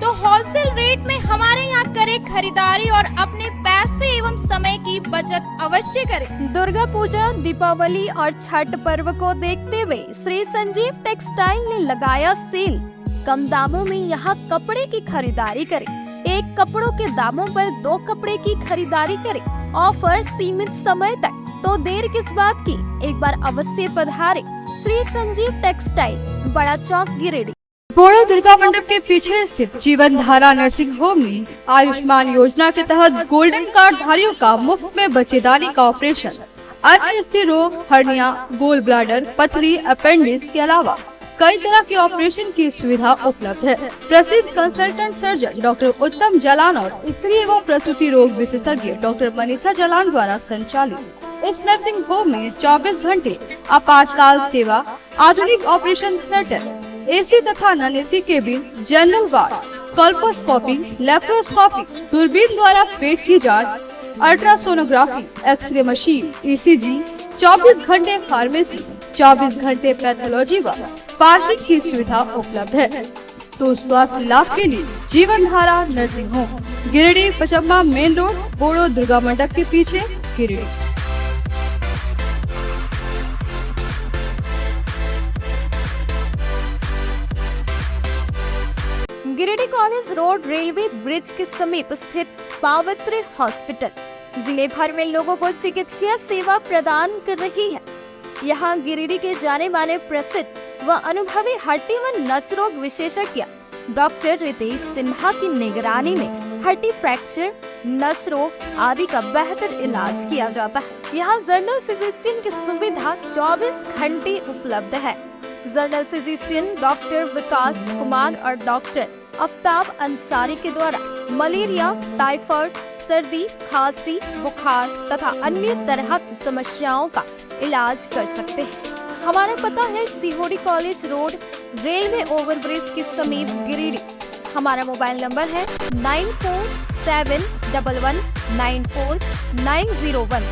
तो होलसेल रेट में हमारे यहाँ करें खरीदारी और अपने पैसे एवं समय की बचत अवश्य करें। दुर्गा पूजा, दीपावली और छठ पर्व को देखते हुए श्री संजीव टेक्सटाइल ने लगाया सेल। कम दामों में यहाँ कपड़े की खरीदारी करें। एक कपड़ों के दामों पर 2 कपड़े की खरीदारी करें। ऑफर सीमित समय तक, तो देर किस बात की, एक बार अवश्य पधारें। श्री संजीव टेक्सटाइल, बड़ा चौक, गिरिडीह। बोड़ो दुर्गा मंडप के पीछे स्थित जीवन धारा नर्सिंग होम में आयुष्मान योजना के तहत गोल्डन कार्ड धारियों का मुफ्त में बच्चेदानी का ऑपरेशन, अन्य रोग, हर्निया, गोल ब्लाडर, पथरी, अपेंडिक्स के अलावा कई तरह के ऑपरेशन की सुविधा उपलब्ध है। प्रसिद्ध कंसल्टेंट सर्जन डॉक्टर उत्तम जलान और स्त्री एवं प्रसूति रोग विशेषज्ञ डॉक्टर मनीषा जलान द्वारा संचालित इस नर्सिंग होम में 24 घंटे आपातकाल सेवा, आधुनिक ऑपरेशन थिएटर, एसी तथा non AC cabin, general ward, colposcopy, laparoscopy, दूरबीन द्वारा पेट की जांच, अल्ट्रासोनोग्राफी, एक्सरे मशीन, ईसीजी, 24 घंटे फार्मेसी, 24 घंटे पैथोलॉजी व पार्किंग की सुविधा उपलब्ध है। तो स्वास्थ्य लाभ के लिए Jeevan Dhara nursing home, Giridih, Pachamba main road, Boro Durga Mandap के पीछे, Giridih. Giridih college road railway bridge के समीप स्थित पावित्र हॉस्पिटल जिले भर में लोगों को चिकित्सा सेवा प्रदान कर रही है। यहाँ गिरिडीह के जाने माने प्रसिद्ध व अनुभवी हड्डी व नस रोग विशेषज्ञ डॉक्टर रितेश सिन्हा की निगरानी में हड्डी फ्रैक्चर, नस रोग आदि का बेहतर इलाज किया जाता है। यहाँ जनरल फिजिशियन की सुविधा 24 घंटे उपलब्ध है। जनरल फिजिशियन डॉक्टर विकास कुमार और डॉक्टर आफ्ताब अंसारी के द्वारा मलेरिया, टाइफाइड, सर्दी, खांसी, बुखार तथा अन्य तरह की समस्याओं का इलाज कर सकते हैं। हमारा पता है Sihodih college road, railway overbridge के समीप गिरिडीह। हमारा मोबाइल नंबर है 9471194901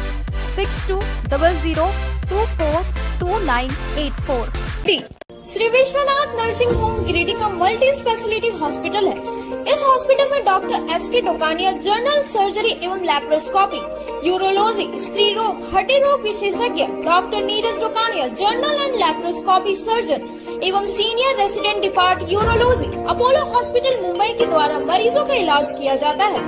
6200242984। श्री विश्वनाथ नर्सिंग होम गिरिडीह का मल्टी स्पेशलिटी हॉस्पिटल है। इस हॉस्पिटल में doctor S.K. Tokaniya general surgery एवं लैप्रोस्कोपी, यूरोलॉजी, स्त्री रोग, हड्डी रोग विशेषज्ञ, doctor Neeraj Tokaniya general and laparoscopy surgeon एवं senior resident depart urology, Apollo hospital Mumbai के द्वारा मरीजों का इलाज किया जाता है।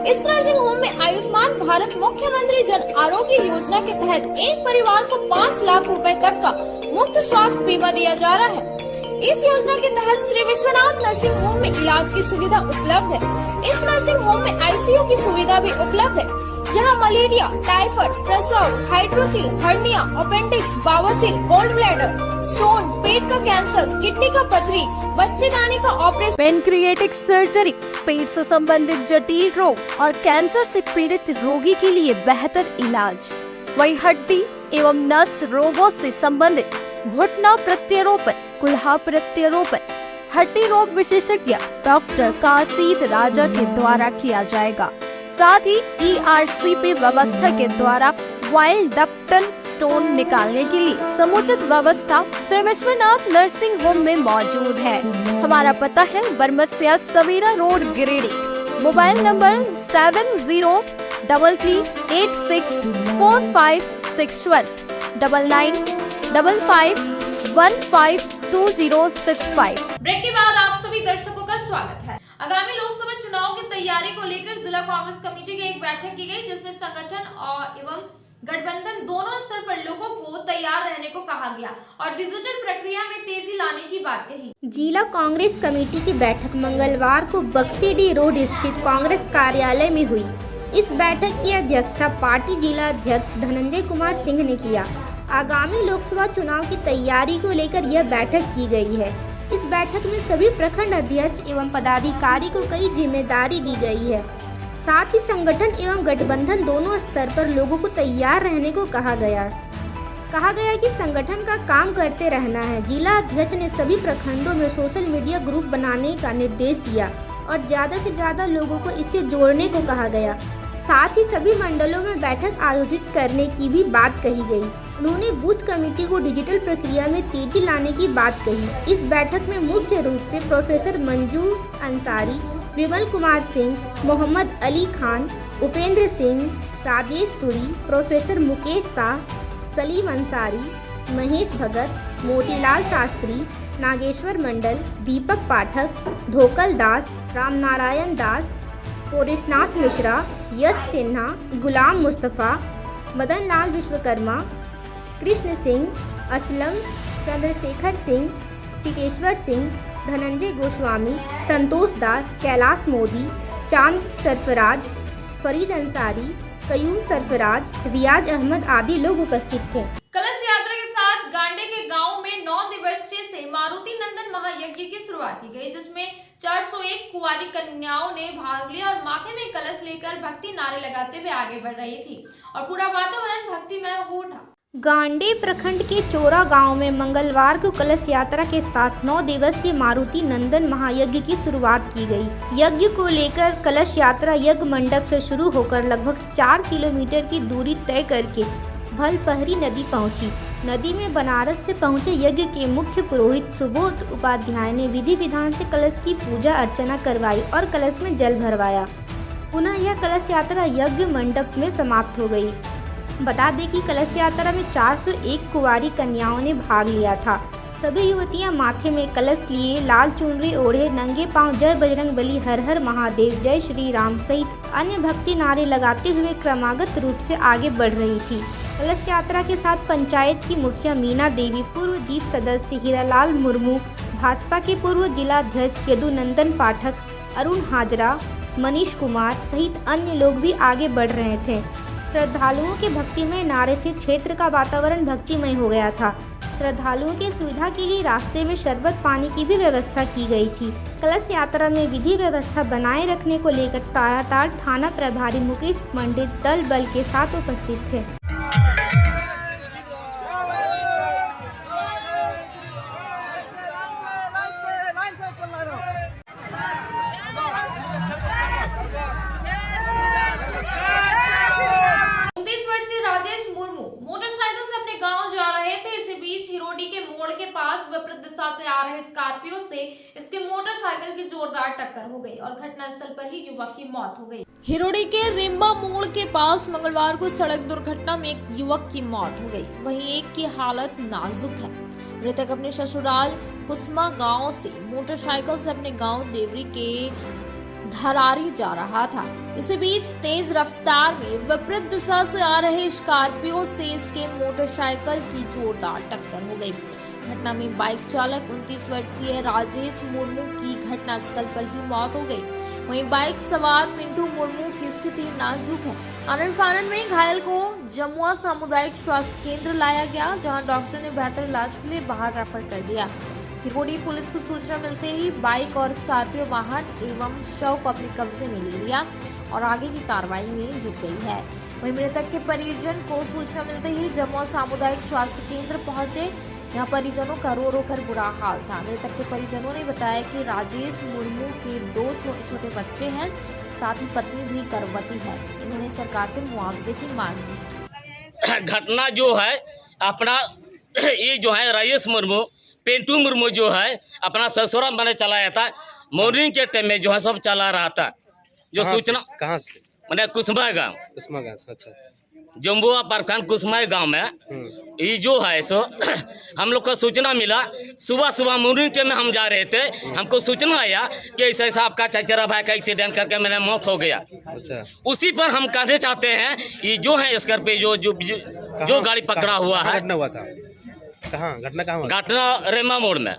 इस नर्सिंग होम में आयुष्मान भारत मुख्यमंत्री जन आरोग्य योजना के तहत एक परिवार को 5 लाख रुपए तक का मुफ्त स्वास्थ्य बीमा दिया जा रहा है। इस योजना के तहत श्री विश्वनाथ नर्सिंग होम में इलाज की सुविधा उपलब्ध है। इस नर्सिंग होम में ICU की सुविधा भी उपलब्ध है। यहाँ मलेरिया, टाइफाइड, प्रसव, हाइड्रोसिल, हर्निया, अपेंडिक्स, बावासीर, गोल्ड ब्लैडर, स्टोन, पेट का कैंसर, किडनी का पथरी, बच्चेदानी का ऑपरेशन, पेनक्रिएटिक सर्जरी, पेट से संबंधित जटिल रोग और कैंसर से पीड़ित रोगी के लिए बेहतर इलाज, वही हड्डी एवं नस रोगों से संबंधित घुटना प्रत्यारोपण, कुल्हा प्रत्यारोपण, हड्डी रोग विशेषज्ञ डॉक्टर काशीद राजा के द्वारा किया जाएगा। साथ ही ERCP व्यवस्था के द्वारा वाइल्ड डक्टल स्टोन निकालने के लिए समुचित व्यवस्था श्री विश्वनाथ नर्सिंग होम में मौजूद है। हमारा पता है Baramsiya Savera road Giridih. Mobile number 7035864561 9955152065। Break के बाद आप सभी दर्शकों का स्वागत है। आगामी लोकसभा चुनाव की तैयारी को लेकर जिला कांग्रेस कमेटी की एक बैठक की गई, जिसमें संगठन और एवं गठबंधन दोनों स्तर पर लोगों को तैयार रहने को कहा गया और डिजिटल प्रक्रिया में तेजी लाने की बात कही। जिला कांग्रेस कमेटी की बैठक मंगलवार को बक्सीडीह रोड स्थित कांग्रेस कार्यालय में हुई। इस बैठक की अध्यक्षता पार्टी जिला अध्यक्ष धनंजय कुमार सिंह ने किया। आगामी लोकसभा चुनाव की तैयारी को लेकर यह बैठक की गई है। इस बैठक में सभी प्रखंड अध्यक्ष एवं पदाधिकारी को कई जिम्मेदारी दी गई है। साथ ही संगठन एवं गठबंधन दोनों स्तर पर लोगों को तैयार रहने को कहा गया कि संगठन का काम करते रहना है। जिला अध्यक्ष ने सभी प्रखंडों में सोशल मीडिया ग्रुप बनाने का निर्देश दिया और ज़्यादा से ज़्यादा लोगों को इससे जोड़ने को कहा गया। साथ ही सभी मंडलों में बैठक आयोजित करने की भी बात कही गई। उन्होंने बूथ कमेटी को डिजिटल प्रक्रिया में तेजी लाने की बात कही। इस बैठक में मुख्य रूप से प्रोफेसर मंजूर अंसारी, विमल कुमार सिंह, मोहम्मद अली खान, उपेंद्र सिंह, राजेश तुरी, प्रोफेसर मुकेश शाह, सलीम अंसारी, महेश भगत, मोतीलाल शास्त्री, नागेश्वर मंडल, दीपक पाठक, धोकल दास, रामनारायण दास, कोरेशनाथ मिश्रा, यश सिन्हा, गुलाम मुस्तफ़ा, मदन लाल विश्वकर्मा, कृष्ण सिंह, असलम, चंद्रशेखर सिंह, चितेश्वर सिंह, धनंजय गोस्वामी, संतोष दास, कैलाश मोदी, चांद सरफराज, फरीद अंसारी, कयूम सरफराज, रियाज अहमद आदि लोग उपस्थित थे। कलश यात्रा के साथ गांडे के गांव में 9 दिवसीय से मारुति नंदन महायज्ञ की शुरुआत की गई, जिसमें 401 कुंवारी कन्याओं ने भाग लिया और माथे में कलश लेकर भक्ति नारे लगाते हुए आगे बढ़ रही थी और पूरा वातावरण भक्तिमय हो उठा। गांडे प्रखंड के चोरा गांव में मंगलवार को कलश यात्रा के साथ 9 दिवसीय मारुति नंदन महायज्ञ की शुरुआत की गई। यज्ञ को लेकर कलश यात्रा यज्ञ मंडप से शुरू होकर लगभग 4 किलोमीटर की दूरी तय करके भलपहरी नदी पहुंची। नदी में बनारस से पहुंचे यज्ञ के मुख्य पुरोहित सुबोध उपाध्याय ने विधि विधान से कलश की पूजा अर्चना करवाई और कलश में जल भरवाया। पुनः यह कलश यात्रा यज्ञ मंडप में समाप्त हो गई। बता दें कि कलश यात्रा में 401 कुंवारी कन्याओं ने भाग लिया था। सभी युवतियां माथे में कलश लिए, लाल चुनरी ओढ़े, नंगे पांव जय बजरंग बली, हर हर महादेव, जय श्री राम सहित अन्य भक्ति नारे लगाते हुए क्रमागत रूप से आगे बढ़ रही थी। कलश यात्रा के साथ पंचायत की मुखिया मीना देवी, पूर्व जीप सदस्य हीरालाल मुर्मू, भाजपा के पूर्व जिलाध्यक्ष यदुनंदन पाठक, अरुण हाजरा, मनीष कुमार सहित अन्य लोग भी आगे बढ़ रहे थे। श्रद्धालुओं के भक्तिमय नारे से क्षेत्र का वातावरण भक्तिमय हो गया था। श्रद्धालुओं की सुविधा के लिए रास्ते में शरबत पानी की भी व्यवस्था की गई थी। कलश यात्रा में विधि व्यवस्था बनाए रखने को लेकर ताराताड़ थाना प्रभारी मुकेश पंडित दल बल के साथ उपस्थित थे। मोटरसाइकिल से अपने गांव जा रहे थे। इसी बीच हिरोडी के मोड़ के पास विपरीत दिशा से आ रहे स्कॉर्पियो से इसके मोटरसाइकिल की जोरदार टक्कर हो गई और घटनास्थल पर ही युवक की मौत हो गई। हिरोडी के रिम्बा मोड़ के पास मंगलवार को सड़क दुर्घटना में एक युवक की मौत हो गई, वहीं एक की हालत नाजुक है। मृतक अपने ससुराल कुसमा गांव से मोटरसाइकिल से अपने गांव देवरी के धरारी जा रहा था। इसी बीच तेज रफ्तार में विपरीत दिशा से आ रहे स्कॉर्पियो से इसके मोटरसाइकिल की जोरदार टक्कर हो गई। घटना में बाइक चालक 29 वर्षीय राजेश मुर्मू की घटनास्थल पर ही मौत हो गई। वहीं बाइक सवार पिंटू मुर्मू की स्थिति नाजुक है। आनन फानन में घायल को जमुआ सामुदायिक स्वास्थ्य केंद्र लाया गया, जहां डॉक्टर ने बेहतर इलाज के लिए बाहर रेफर कर दिया। हिरोडी पुलिस को सूचना मिलते ही बाइक और स्कॉर्पियो वाहन एवं शव को अपने कब्जे में ले लिया और आगे की कार्रवाई में जुट गई है। वहीं मृतक के परिजन को सूचना मिलते ही जमुआ सामुदायिक स्वास्थ्य केंद्र पहुंचे। यहां परिजनों का रो रो कर बुरा हाल था। मृतक के परिजनों ने बताया कि राजेश मुर्मू के 2 छोटे छोटे बच्चे हैं, साथ ही पत्नी भी गर्भवती है। इन्होंने सरकार से मुआवजे की मांग की। घटना जो है अपना ये जो है राजेश मुर्मू पिंटू मुर्मू जो है अपना ससुराल मैंने चलाया था। मॉर्निंग के टाइम में जो है सब चला रहा था। जो सूचना कहाँ से? मैंने कुसमा गाँव से। अच्छा, जम्बुआ प्रखंड कुसमा गाँव में ये जो है सो हम लोग को सूचना मिला। सुबह मॉर्निंग टाइम में हम जा रहे थे, हमको सूचना आया कि ऐसा ऐसा आपका चचेरा भाई का एक्सीडेंट करके मेरा मौत हो गया। अच्छा, उसी पर हम कहना चाहते हैं ये जो है स्कॉर्पियो जो गाड़ी पकड़ा हुआ है। घटना हुआ था घटना कहाँ हुआ? घटना रेमा मोड़ में।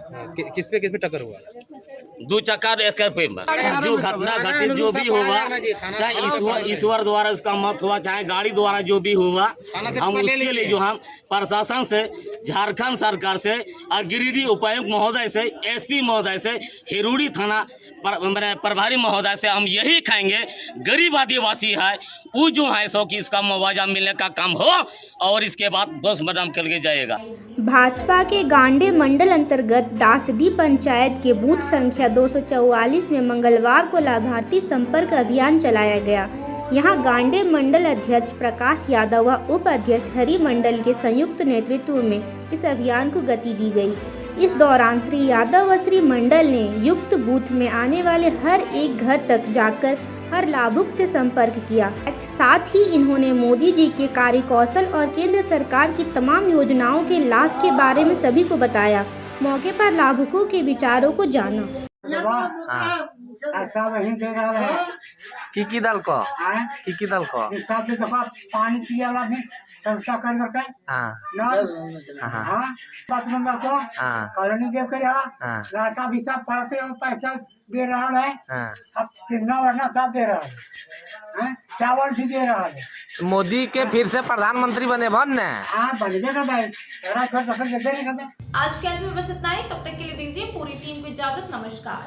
किस पे टक्कर हुआ? 2 चक्का स्कॉर्पियो में। जो घटना घटित जो भी हुआ, चाहे ईश्वर द्वारा उसका मौत हुआ, चाहे गाड़ी द्वारा जो भी हुआ, हम उसके लिए जो हम प्रशासन से, झारखंड सरकार से और गिरिडीह उपायुक्त महोदय से, एसपी महोदय से, हिरोडी थाना प्रभारी महोदय से हम यही कहेंगे, गरीब आदिवासी है वो जो है सो कि इसका मुआवजा मिलने का काम हो और इसके बाद बस मदाम करके जाएगा। भाजपा के गांडे मंडल अंतर्गत दासडी पंचायत के बूथ संख्या 244 में मंगलवार को लाभार्थी संपर्क अभियान चलाया गया। यहां गांडे मंडल अध्यक्ष प्रकाश यादव व उप अध्यक्ष हरि मंडल के संयुक्त नेतृत्व में इस अभियान को गति दी गई। इस दौरान श्री यादव व श्री मंडल ने युक्त बूथ में आने वाले हर एक घर तक जाकर हर लाभुक से संपर्क किया। साथ ही इन्होंने मोदी जी के कार्यकौशल और केंद्र सरकार की तमाम योजनाओं के लाभ के बारे में सभी को बताया। मौके पर लाभुकों के विचारों को जाना। की दल को पानी पियाला भी संस्था कर करके बात नंबर को कॉलोनी देव करे लड़का भी सब पढ़ते और पैसा दे रहा है। अब कितना वरना सब दे रहा है, चावल भी दे रहा है। मोदी के फिर से प्रधानमंत्री बने बन बनबे कर भाई आज के अंत में बस इतना ही। तब तक के लिए दीजिए पूरी टीम को इजाजत। नमस्कार।